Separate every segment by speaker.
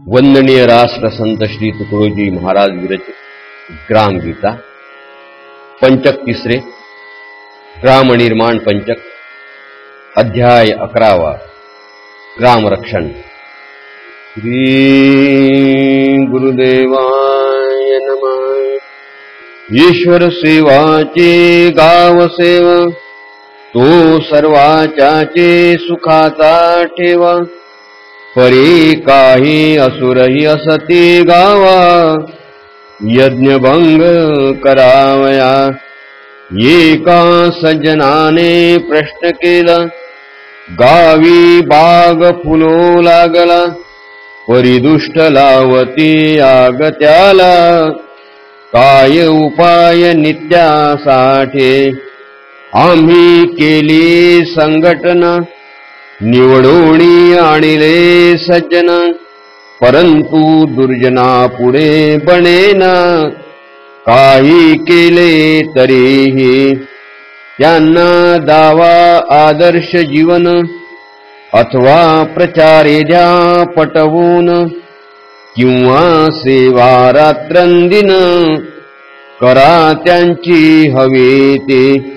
Speaker 1: वंदनीय राष्ट्र संत श्री तुकडोजी महाराज विरचित ग्राम गीता पंचक तिसरे ग्राम निर्माण पंचक अध्याय 11 ग्राम रक्षण। श्री गुरुदेवाय नमः। ईश्वर सेवाचे गाव सेव तो सर्वाचाचे सुखाचा ठेवा। परी काही असुरही असती गावा यज्ञभंग करावया। एका सज्जनाने प्रश्न केला गावी बाग फुलो लागला। परिदुष्ट लावती आग त्याला काय उपाय नित्यासाठी। आम्ही केली संघटना निवडोणी आणिले सज्जन। परंतु दुर्जना पुढे बनेना काही केले तरीही। त्यांना दावा आदर्श जीवन अथवा प्रचारे द्या पटवून। किंवा सेवा रात्रंदिन करा त्यांची हवे ते।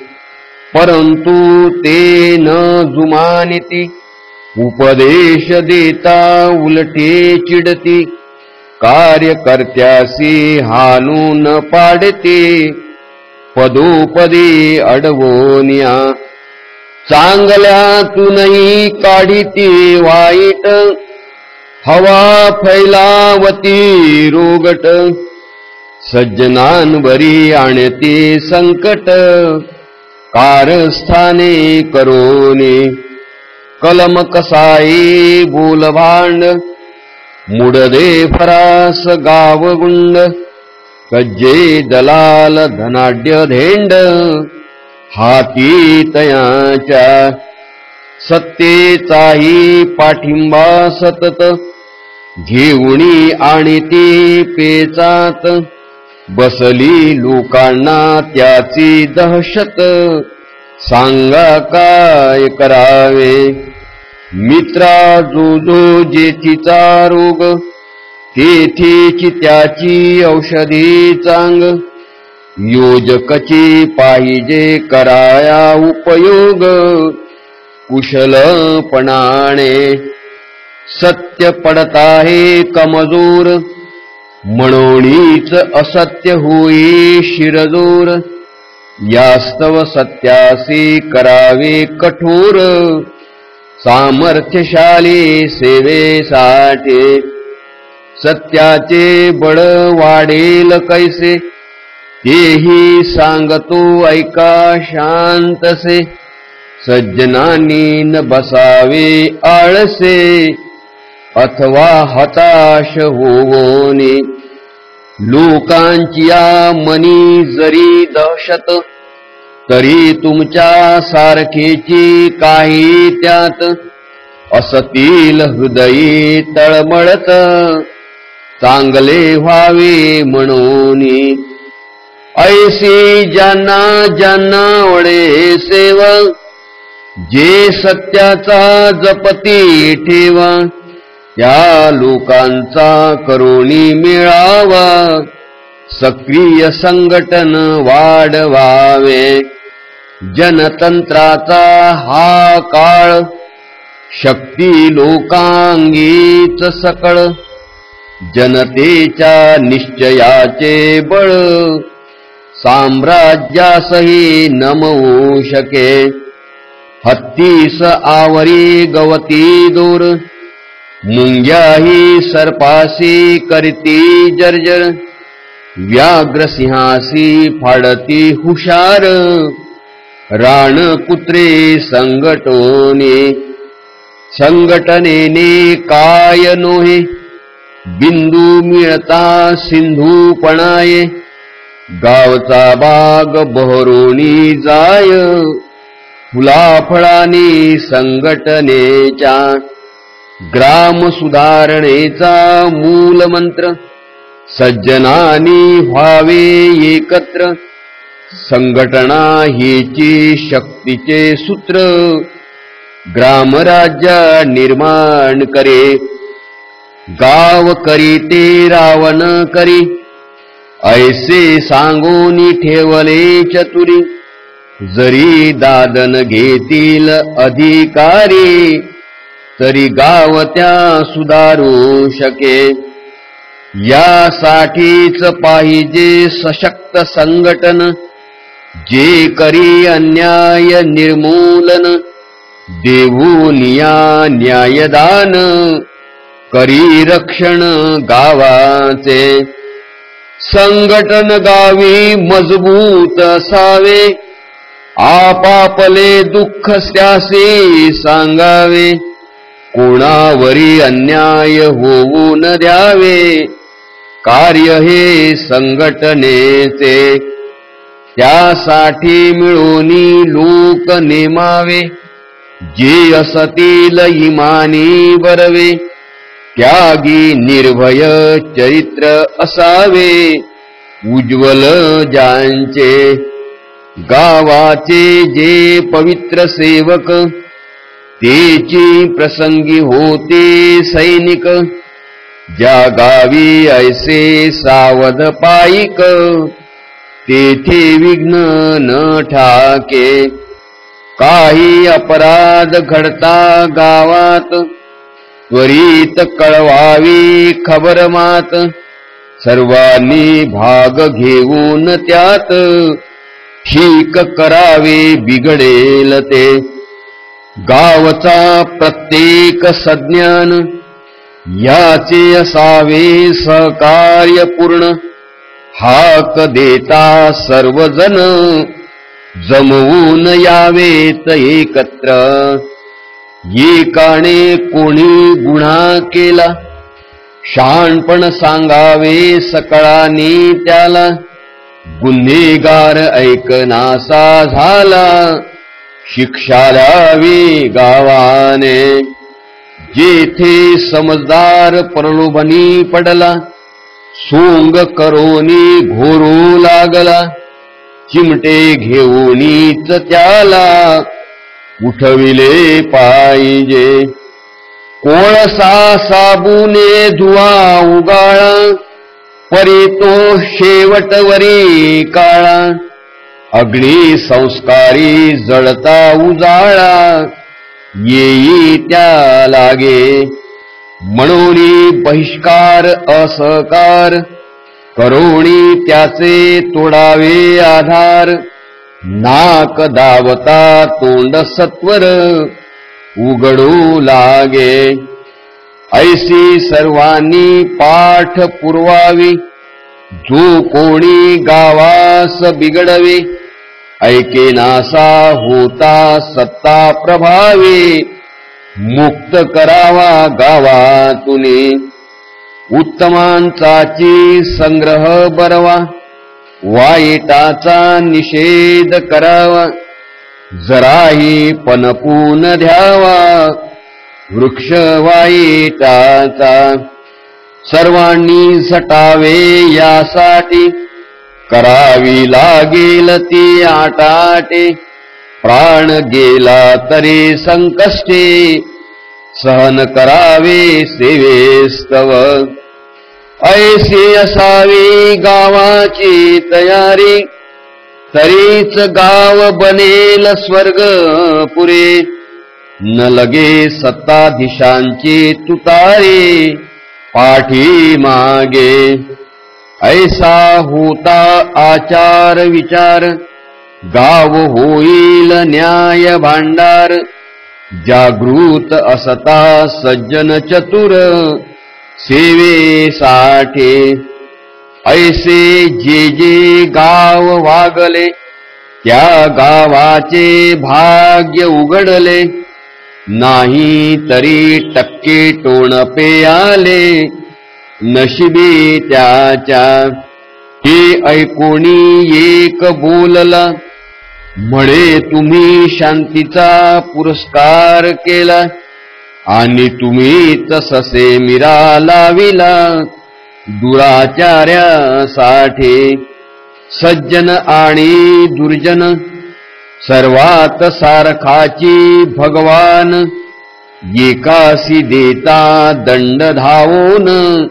Speaker 1: परंतु ते न जुमानिती उपदेश देता उलटे चिडती। कार्यकर्त्यासी हालून पाडते पदोपदी अडवोनिया। चांगल्यातूनही काढिते वाईट हवा फैलावती रोगट। सज्जनांवरी आणते संकट कारस्थाने करोने। कलम कसाई बोलभांड मुडदे फरास गावगुंड। कज्जे दलाल धनाढ्य धेंड हाती तयाच्या। सत्तेचाही पाठिंबा सतत घेऊणी आणिती पेचात। बसली लोकांना त्याची दहशत सांगा काय करावे। मित्रा जो जो जेथीचा रोग तेथीची त्याची औषधी चांग। योजकची पाहिजे कराया उपयोग कुशलपणाने। सत्य पडत आहे कमजोर म्हणूनच असत्य होई शिरजोर। यास्तव सत्यासी करावे कठोर सामर्थ्यशाली सेवेसाठी। सत्याचे बळ वाढेल कैसे तेही सांगतो ऐका शांतसे। सज्जनांनी न बसावे आळसे अथवा हताश होवोने। लोकांची या मनी जरी दहशत तरी तुमच्या सारखेची काही त्यात। असतील हृदयी तळमळत चांगले व्हावे म्हणून। ऐसी ज्यांना ज्यांना वळे सेव जे सत्याचा जपती ठेवा। त्या लोकांचा करोनी मिळावा सक्रिय संघटन वाढवावे। जनतंत्राचा हा काळ शक्ती लोकांगीच सकळ। जनतेच्या निश्चयाचे बळ साम्राज्यासही नमवू शके। हत्तीस आवरी गवती दोर मुंग्याही सर्पासी करती जर्जर। व्याघ्रसिंहासी फाडती हुशार रान कुत्रे संघटोने। संघटनेने काय नोहे बिंदू मिळता सिंधू पणाये। गावचा बाग बहरोनी जाय फुलाफळानी संघटनेच्या। ग्राम सुधारणेचा मूल मंत्र सज्जनानी व्हावे एकत्र। संघटना हीची शक्तीचे सूत्र ग्रामराज्य निर्माण करे। गाव करी ते रावण करी, ऐसे सांगूनी ठेवले चतुरी. जरी दादन घेतील अधिकारी, तरी गाव त्या सुधारू शके. यासाठीच पाहिजे सशक्त संघटन, जे करी अन्याय निर्मूलन. देऊनिया न्यायदान, करी रक्षण गावाचे. संघटन गावी मजबूत असावे, आपापले दुःख त्यासी सांगावे. कोणावरी अन्याय होऊ न द्यावे, कार्य हे संघटनेचे. त्यासाठी मिळूनी लोक नेमावे, जे असतील इमानी बरवे. त्यागी निर्भय चरित्र असावे, उज्ज्वल ज्यांचे. गावाचे जे पवित्र सेवक, तेची प्रसंगी होते सैनिक. ज्या गावी ऐसे सावध पाईक, तेथे विघ्न न ठाके. काही अपराध घडता गावात, त्वरित कळवावी खबर मात. सर्वांनी भाग घेऊन त्यात, ठीक करावे बिघडेल ते. गावचा प्रत्येक सज्ञान, याचे असावे सहकार्य पूर्ण. हाक देता सर्वजण, जमवून यावेत एकत्र. एकाने कोणी गुन्हा केला, शहाणपण सांगावे सकळांनी त्याला. गुन्हेगार ऐकनासा झाला, शिक्षा द्यावी गावाने. जेथे समजदार प्रलोभनी पडला, सोंग करोनी घोरू लागला. चिमटे घेऊनीच त्याला, उठविले पाहिजे. कोळसा साबुने धुवा उगाळा, परी तो शेवटवरी काळा. अग्नी संस्कारी जळता उजाळा, येई त्या लागे. म्हणून बहिष्कार असकार, करोणी त्याचे तोडावे आधार. नाक दावता तोंड सत्वर, उघडू लागे. ऐसी सर्वांनी पाठ पुरवावी, जो कोणी गावास बिघडवे. ऐकेनासा होता सत्ता प्रभावी, मुक्त करावा गावातुनी. उत्तमांचाची संग्रह बरवा, वाईटाचा निषेध करावा. जराही पनपून द्यावा, वृक्ष वाईटाचा. सर्वांनी झटावे यासाठी, करावी लागेल ती आटाटे. प्राण गेला तरी संकष्टे, सहन करावे सेवेस्तव. ऐसी असावी गावाची तयारी, तरीच गाव बनेल स्वर्ग पुरे. न लगे सत्ताधीशांची तुतारी, पाठी मागे. ऐसा होता आचार विचार, गाव होईल न्याय भांडार. जागृत असता सज्जन चतुर, सेवेसाठी. ऐसे जे जे गाव वागले, त्या गावाचे भाग्य उघडले. नाही तरी टक्के टोणपे आले, नशिबी त्याच्या. हे ऐकोणी एक बोलला, म्हणे तुम्ही शांतीचा पुरस्कार केला. आणि तुम्हीच ससे मिरा लाविला, दुराचार्यासाठी. सज्जन आणि दुर्जन, सर्वात सारखाची भगवान. एकासी देता दंड धावून,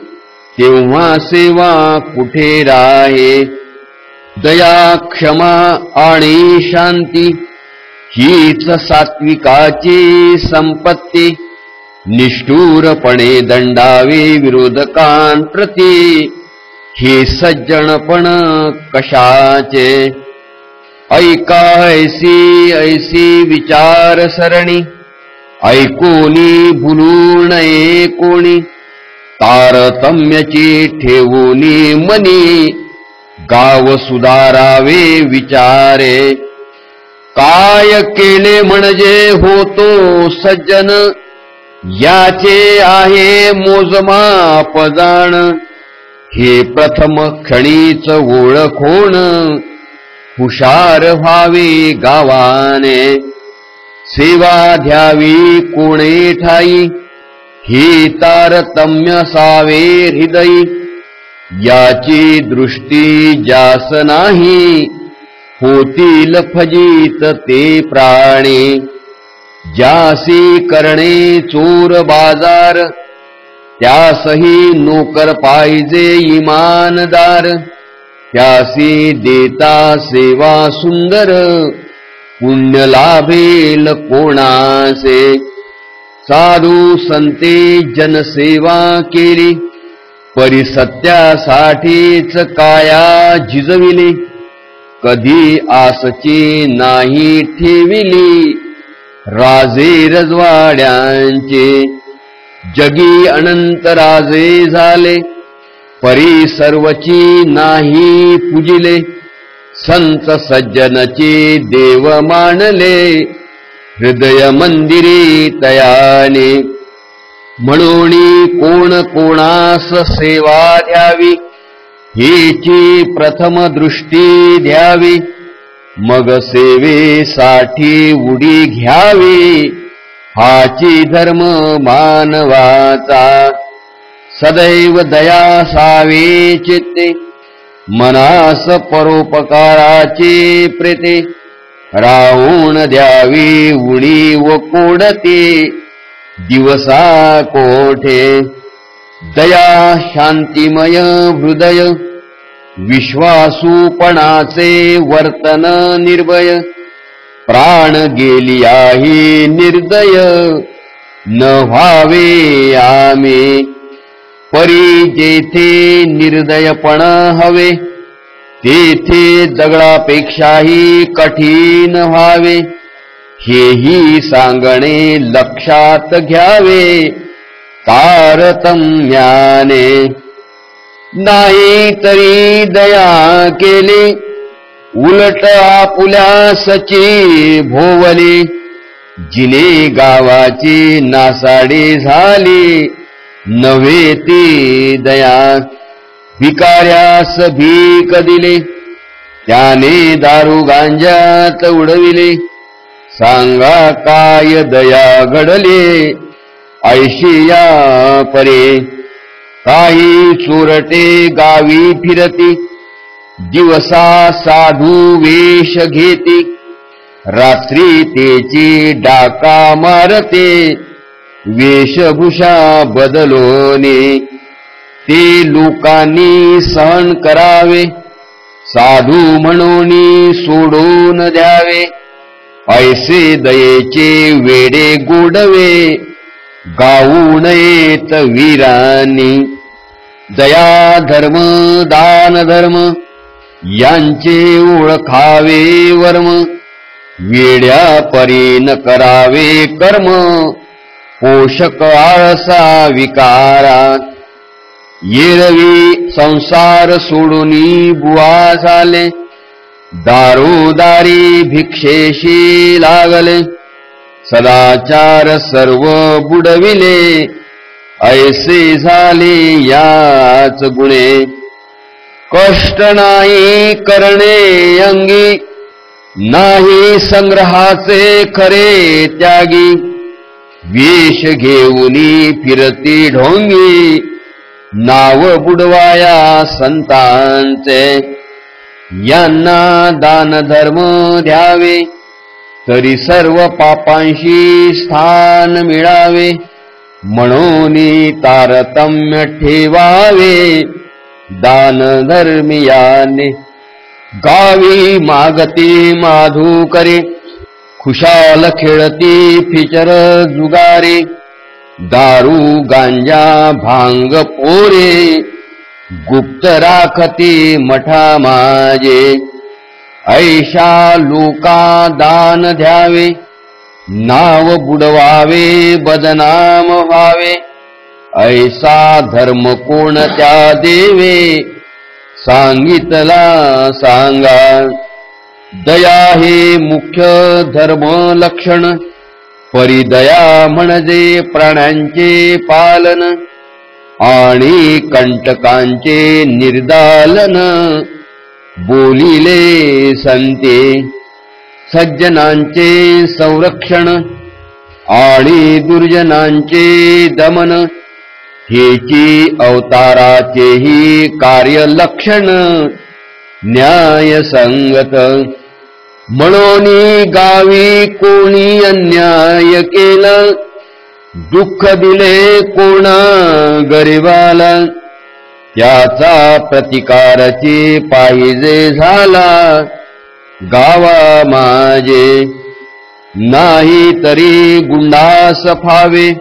Speaker 1: तेव्हा सेवा कुठे राहे. दया क्षमा आणि शांती हीच सात्विकाची संपत्ती. निष्ठुरपणे दंडावे विरोधकांप्रती, हे सज्जनपण कशाचे. ऐका ऐसी ऐसी विचार सरणी, ऐकोनी भुलू नये कोणी. तारतम्याची ठेवूनी मनी, गाव सुधारावे विचारे. काय केले म्हणजे होतो सज्जन, याचे आहे मोजमाप जाण. हे प्रथम क्षणीच ओळखोण, हुशार व्हावे गावाने. सेवा द्यावी कोणे ठाई, हे तारतम्य सावे हृदयी. याची दृष्टी जास नाही, होतील फजित ते प्राणी. ज्यासी करणे चोर बाजार, त्यासही नोकर पाहिजे इमानदार. त्यासी देता सेवा सुंदर, पुण्य लाभेल कोणासे. साधू संते जनसेवा केली, परिसत्यासाठीच काया झिजविली. कधी आसची नाही ठेविली, राजे रजवाड्यांचे. जगी अनंत राजे झाले, परी सर्वची नाही पूजिले. संत सज्जनचे देव मानले, हृदय मंदिरी तयाने. म्हणून कोण कोणास सेवा द्यावी, हेची प्रथम दृष्टी द्यावी. मग सेवेसाठी उडी घ्यावी, हाची धर्म मानवाचा. सदैव दया सावे चित्ते, मनास परोपकाराचे प्रेते. राहून द्यावी उडी व कोडते, दिवसा कोठे. दया शांतिमय हृदय, विश्वासूपणाचे वर्तन निर्भय. प्राण गेलियाही निर्दय, न व्हावे आम्ही. परी जेथे निर्दयपण हवे, तेथे दगडापेक्षाही कठीण व्हावे. हेही सांगणे लक्षात घ्यावे तारतम्याने. नाही तरी दया केली, उलट आपुल्यासची भोवली. जिने गावाची नासाडी झाली, नव्हे ती दया. भिकाऱ्यास भीक दिली, त्याने दारू गांजात उडविले. सांगा काय दया घडले, ऐशिया परे. काही चोरटे गावी फिरती, दिवसा साधू वेश घेती. रात्री तेची डाका मारते, वेशभूषा बदलोने. ते लोकांनी सहन करावे, साधू म्हणून सोडून द्यावे. ऐसे दयेचे वेडे गोडवे, गाऊ नयेत वीरांनी. दया धर्म दान धर्म, यांचे ओळखावे वर्म. वेड्या परीन करावे कर्म, पोषक आळसा विकारा. येरवी संसार सोडूनी बुवा झाले, दारोदारी भिक्षेशी लागले. सदाचार सर्व बुडविले, ऐसे झाले याच गुणे. कष्ट नाही करणे अंगी, नाही संग्रहाचे खरे त्यागी. वेश घेऊनी फिरती ढोंगी, नाव बुडवाया संतांचे. यांना दान धर्म द्यावे, तरी सर्व पापांशी स्थान मिळावे, म्हणून तारतम्य ठेवावे दान धर्मियाने. गावी मागती माधुकरे, खुशाल खेळती फिचर जुगारे. दारू गांजा भांग पोरे, गुप्त राखती मठा माझे. ऐशा लोका दान द्यावे, नाव बुडवावे बदनाम व्हावे. ऐसा धर्म कोणत्या देवे, सांगितला सांगा. दया हे मुख्य धर्म लक्षण, परिदया म्हणजे प्राण्यांचे पालन आणि कंटकांचे निर्दालन. बोलिले संते सज्जनांचे संरक्षण आणि दुर्जनांचे दमन, हेची अवताराचेही कार्यलक्षण न्याय संगत. म्हणून गावी कोणी अन्याय केला, दुःख दिले कोणा गरिबाला. त्याचा प्रतिकारची पाहिजे झाला गावा माझे. नाही तरी गुंडास फावे,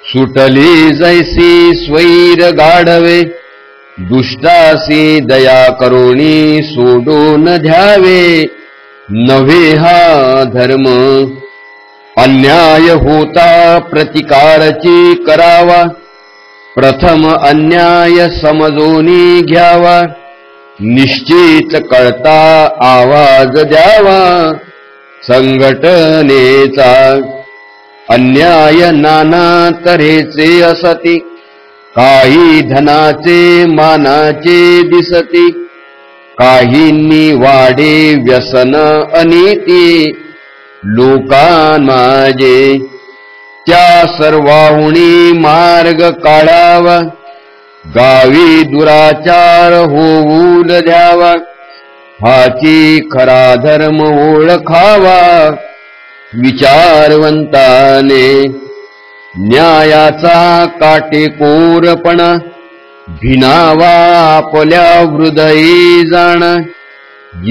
Speaker 1: सुटली जैसी स्वैर गाढवे. दुष्टासी दया करुणी सोडून द्यावे, नव्हे हा धर्म. अन्याय होता प्रतिकारची करावा, प्रथम अन्याय समजूनी घ्यावा. निश्चित कळता आवाज द्यावा संघटनेचा. अन्याय नाना तऱ्हेचे असती, काही धनाचे मानाचे दिसती. काहींनी वाढे व्यसन अनिती, लोकांमाजे त्या सर्वाहुनी मार्ग काढावा. गावी दुराचार होऊन द्यावा, हाची खरा धर्म ओळखावा विचारवंताने. न्यायाचा काटेकोरपणा भिनावा आपल्या हृदयी जाण.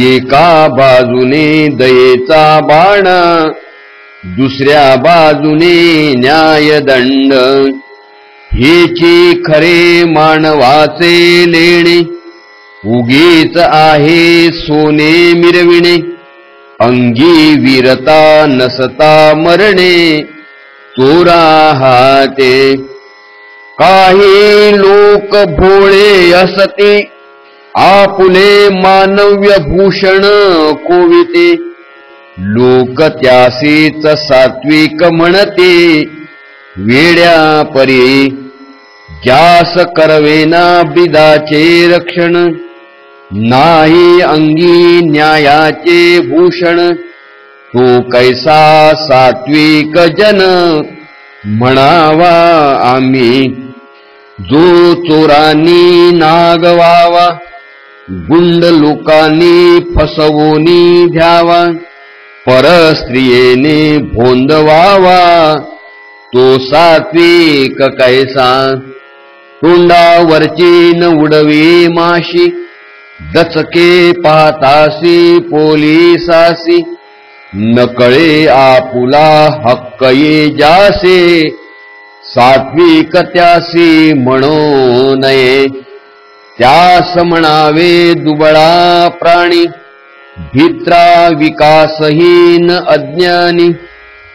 Speaker 1: एका बाजूने दयेचा बाण, दुसऱ्या बाजूने न्यायदंड. हेची खरे मानवाचे लेणे, उगीच आहे सोने मिरविणे. अंगी वीरता नसता मरणे, चोरा हाते. काही लोक भोळे असते, आपुले मानव्य भूषण कोविते. लोक त्यासीच सात्विक म्हणते, वेड्या परी ज्यास करवेना बिदाचे रक्षण. नाही अंगी न्यायाचे भूषण, तो कैसा सात्विक जन म्हणावा आम्ही. जो चोरांनी नागवावा, गुंड लोकांनी फसवूनी द्यावा. परस्त्रियेने भोंदवावा, तो सात्विक कैसा. तोंडावरची न उडवी माशी, दचके पाहतासी पोलिसासी. नकळे आपुला हक्क ये जासे, सात्विक त्यासी म्हणू नये. त्यास म्हणावे दुबळा प्राणी, भित्रा विकासहीन अज्ञानी.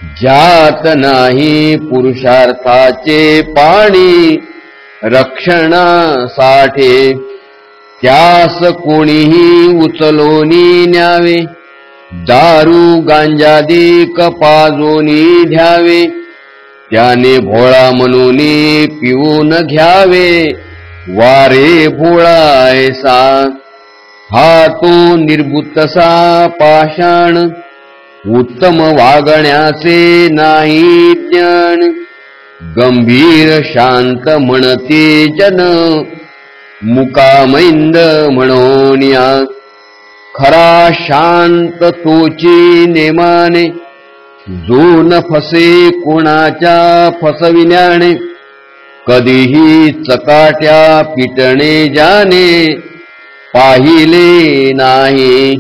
Speaker 1: ज्यात नाही पुरुषार्थाचे पाणी, रक्षणासाठी त्यास कोणीही उचलोनी न्यावे. दारू गांजादिक पाजोनी द्यावे, त्याने भोळा म्हणून पिऊन घ्यावे. वारे भोळा ऐसा, हा तो निर्बुद्धसा पाषाण. उत्तम वागण्याचे नाही ज्ञान, गंभीर शांत म्हणते जन. मुकामैंद म्हणोनिया, खरा शांत तोची नेमाने, जो न फसे कोणाच्या फसविण्याने, कधीही चकाट्या पिटणे जाने पाहिले नाही.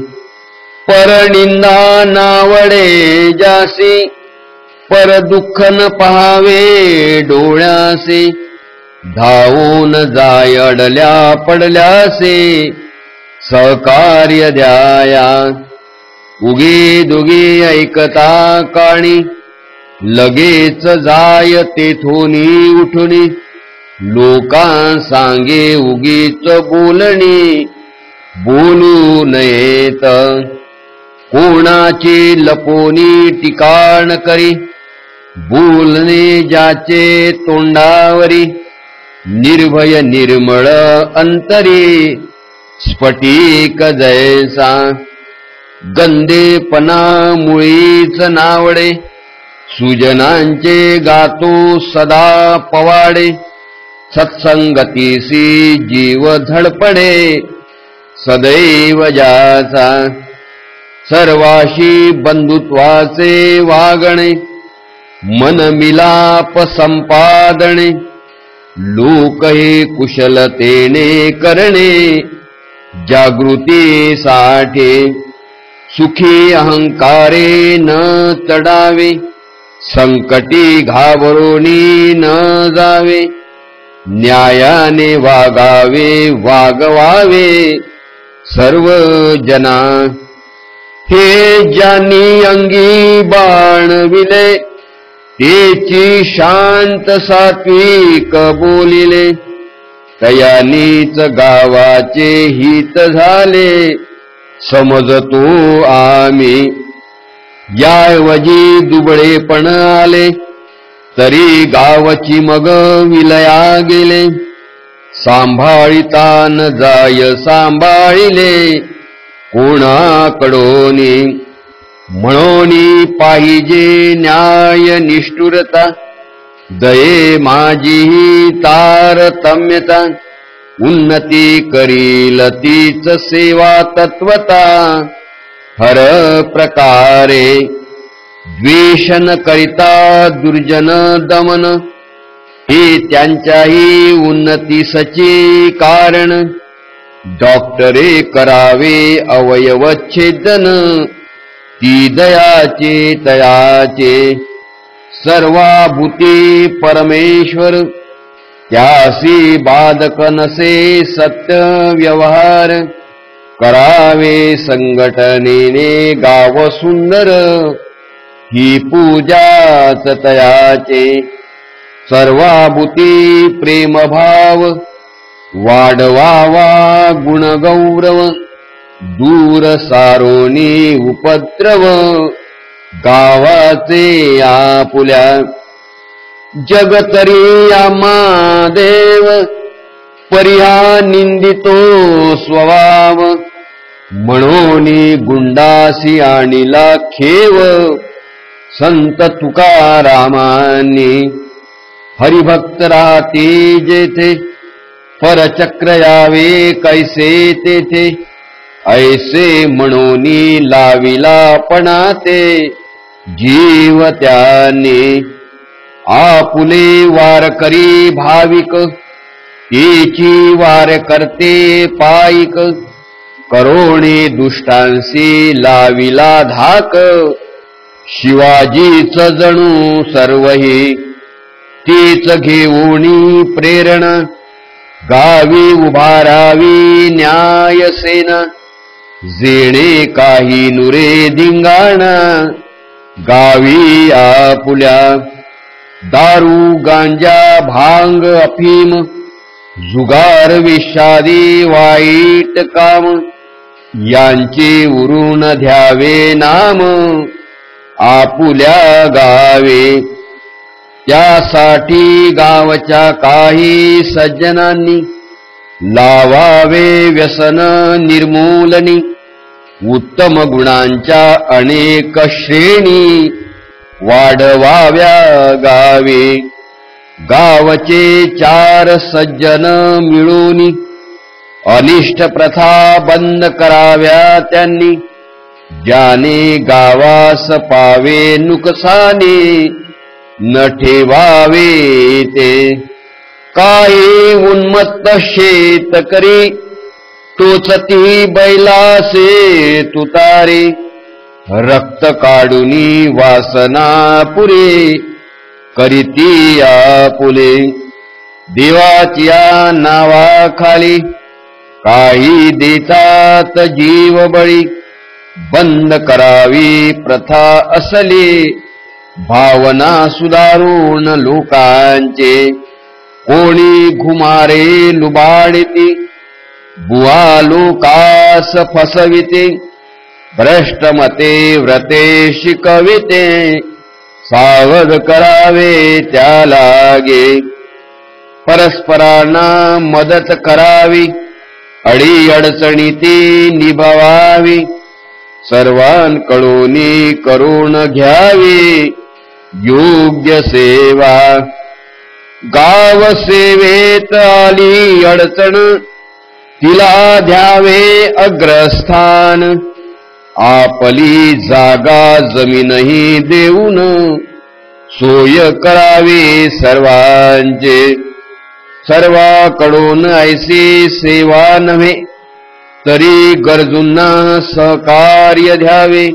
Speaker 1: परनिंदा नावडे जासी, पर दुःख न पहावे डोळ्यासे, धावून जाय अडल्या पडल्यासे, सहकार्य द्याया. उगे दुगे ऐकता काणी, लगेच जाय तेथोनी उठुनी, लोकां सांगे उगीच बोलणी, बोलू नयेत. कोणाची लपोनी ठिकाण करी, बोलणे ज्याचे तोंडावरी, निर्भय निर्मळ अंतरी, स्फटिक जैसा. गंधेपणा मुळीच नावडे, सुजनांचे गातो सदा पवाडे. सत्संगतीसी जीव धडपडे, सदैव ज्याचा. सर्वाशी बंधुत्वाचे वागणे, मन मिलाप संपादणे, लोक हे कुशलतेने करणे, जागृतीसाठी. सुखी अहंकारे न चढावे, संकटी घाबरोनी न जावे, न्यायाने वागावे वागवावे सर्व जना. हे ज्यांनी अंगी बाणविले, तेची शांत सात्विक बोलिले, तयानीच गावाचे हित झाले, समजतो आम्ही. याऐवजी दुबळेपण आले, तरी गावची मग विलया गेले. सांभाळिता न जाय सांभाळिले, कोणाकडोनी. म्हणोनी पाहिजे न्याय निष्ठुरता, दये माझी तारतम्यता. उन्नती करील तीच सेवा तत्वता, हर प्रकारे. द्वेष न करिता दुर्जन दमन, हे त्यांच्याही उन्नतीसचे कारण. डॉक्टरे करावे अवयवच्छेदन, ती दयाचे तयाचे. सर्वाभूती परमेश्वर, त्यासी बाधक नसे सत्य व्यवहार. करावे संघटनेने गाव सुंदर, ही पूजाच तयाचे. सर्वाभूती प्रेमभाव, वाढवावा गुणगौरव. दूर सारोनी उपद्रव, गावाचे आपुल्या. जगतरी आम्हा देव, परिहा निंदितो स्वभाव. म्हणोनी गुंडासी आणिला खेव, संत तुकारामांनी. हरिभक्त राहते जेथे, परचक्र यावे कैसे तेथे. ऐसे म्हणोनी लाविला पणाते, जीव त्याने. आपुले वारकरी भाविक, तेची वार करते पायिक. करोणे दुष्टांसी लाविला धाक, शिवाजीच जणू सर्वही. तेच घेऊनी प्रेरणा, गावी उभारावी न्यायसेना. जेणे काही नुरे धिंगाणा, गावी आपुल्या. दारू गांजा भांग अफीम, जुगार विषादी वाईट काम. यांचे उरून ध्यावे नाम, आपुल्या गावे. त्यासाठी गावच्या काही सज्जनांनी, लावावे व्यसन निर्मूलनी. उत्तम गुणांच्या अनेक श्रेणी, वाढवाव्या गावे. गावचे चार सज्जन मिळून, अनिष्ट प्रथा बंद कराव्या त्यांनी, ज्याने गावास पावे नुकसाने, न ठेवावे ते काही उन्मत्त शेतकरी, टोचती बैलासे तुतारे, रक्त काढुनी वासना पुरे, करीती आपुले देवाच्या नावाखाली, काही देतात जीव बळी, बंद करावी प्रथा असली, भावना सुधारून लोकांचे, कोणी घुमारे लुबाडिती, बुवा लोकास फसविते, भ्रष्टमते व्रते शिकविते, सावध करावे त्यालागे, परस्परांना मदत करावी, अडी अडचणीती निभवावी, सर्वांकडून करून घ्यावी योग्य सेवा, गाव सेवेत आली अडचण, तिला द्यावे अग्रस्थान, आपली जागा जमीनही देऊन, सोय करावी सर्वांचे, सर्वांकडून ऐसी सेवा नव्हे, तरी गरजूंना सहकार्य द्यावे,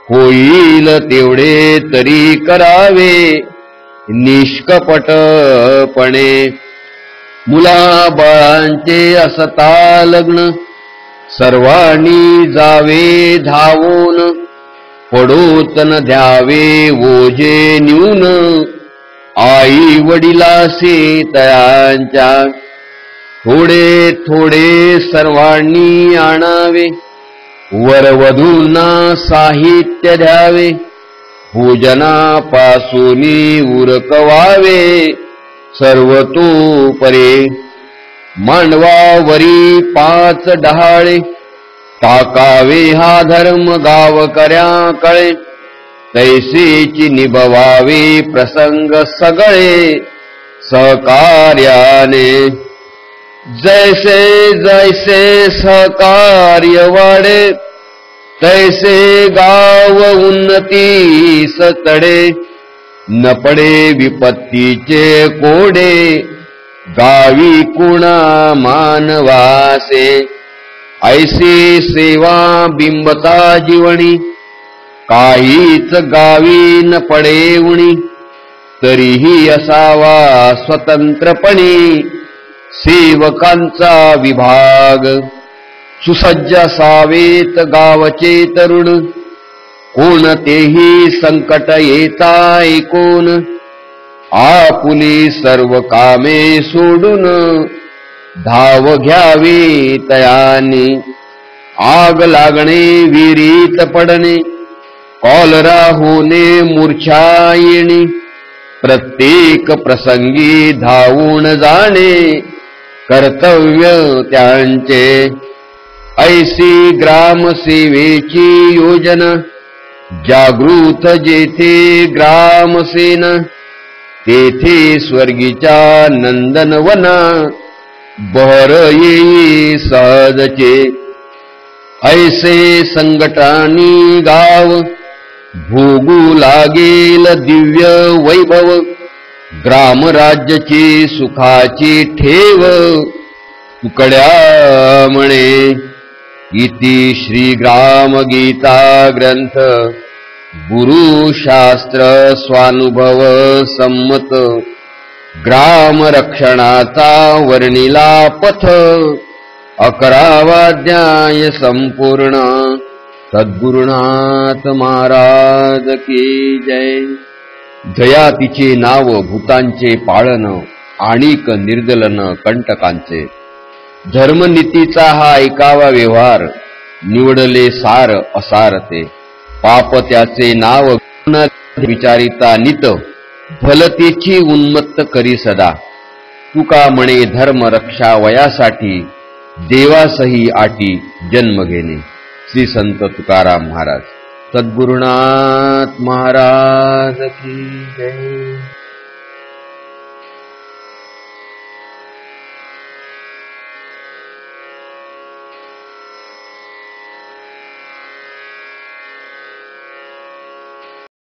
Speaker 1: होईल तेवढे तरी करावे निष्कपटपणे, मुलाबाळांचे असता लग्न, सर्वांनी जावे धावून, पडोतन द्यावे ओझे न्यून, आई वडिलासे तयांच्या, थोडे थोडे सर्वांनी आणावे, वरवधूंना साहित्य द्यावे, भोजनापासून उरकवावे सर्वतोपरे, मांडवावरी 5 डहाळे, टाकावे हा धर्म गावकऱ्याकडे, तैसेची निभवावे प्रसंग सगळे सहकार्याने, जैसे जैसे सहकार्य वाढे, तैसे गाव उन्नतीस चढे, न पडे विपत्तीचे कोडे, गावी कुणा मानवासे, ऐसी सेवा बिंबता जीवनी, काहीच गावी न पडे उणी, तरीही असावा स्वतंत्रपणे सेवकांचा विभाग, सुसज्ज असावेत गावचे तरुण, कोणतेही संकट येता ऐकून, आपुली सर्व कामे सोडून, धाव घ्यावी तयानी, आग लागणे विहिरीत पडणे, कॉलरा होणे मूर्छा येणे, प्रत्येक प्रसंगी धावून जाणे कर्तव्य त्यांचे, ऐसी ग्रामसेवेची योजना, जागृत जेथे ग्रामसेना, तेथे स्वर्गीच्या नंदनवना, बहर येई सहजचे, ऐसे संकटानी गाव, भोगू लागेल दिव्य वैभव, ग्रामराज्याची सुखाची ठेव, तुकड्या म्हणे इति श्री ग्राम गीता ग्रंथ, गुरुशास्त्र स्वानुभव संमत, ग्राम रक्षणाचा वर्णिला पथ, 11वा अध्याय संपूर्ण. सद्गुरुनाथ महाराज की जय. जया तिचे नाव भूतांचे पाळन, आणिक निर्दलन कंटकांचे. धर्मनीतीचा हा ऐकावा व्यवहार, निवडले सार असारते. पाप त्याचे नाव विचारिता नित, भलतेची उन्मत्त करी सदा. तुका म्हणे धर्म रक्षा वयासाठी, देवासही आटी जन्म घेणे. श्री संत तुकाराम महाराज. सद्गुरुनाथ महाराज की जय.